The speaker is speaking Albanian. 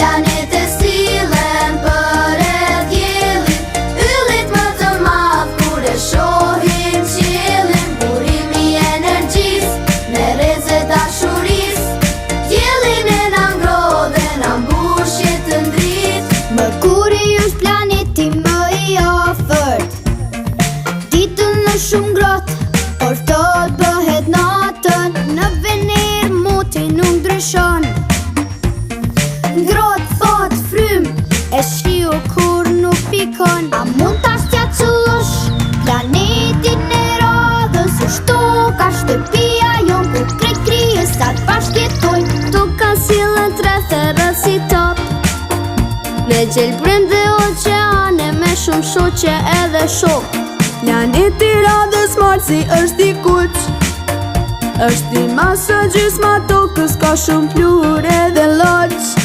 Planete sillen për e djelit, yllit më të madh kur e shohim qiellin. Burimi I energjis, me reze dashuris, diellin e na ngroh dhe na mbush jetën drit. Mërkuri është planeti më I afërt, ditën është shumë ngrohtë, por ftohtë bëhet natën. Në Vener moti nuk ndryshon, ngrohtë thot frym e shiu kur nuk pikon. A mund ta sqarosh planetin e radhës? Shtu ka shtëpia jon ku krijesat bashkëtojnë. Tu ka sjellën tretherë si top, me gjelbrim dhe oqeane, me shumë shoqe edhe shok. Planeti radhës Marsi është I kuq, është I masë gjysma tokës, ka shumë plure dhe lloç.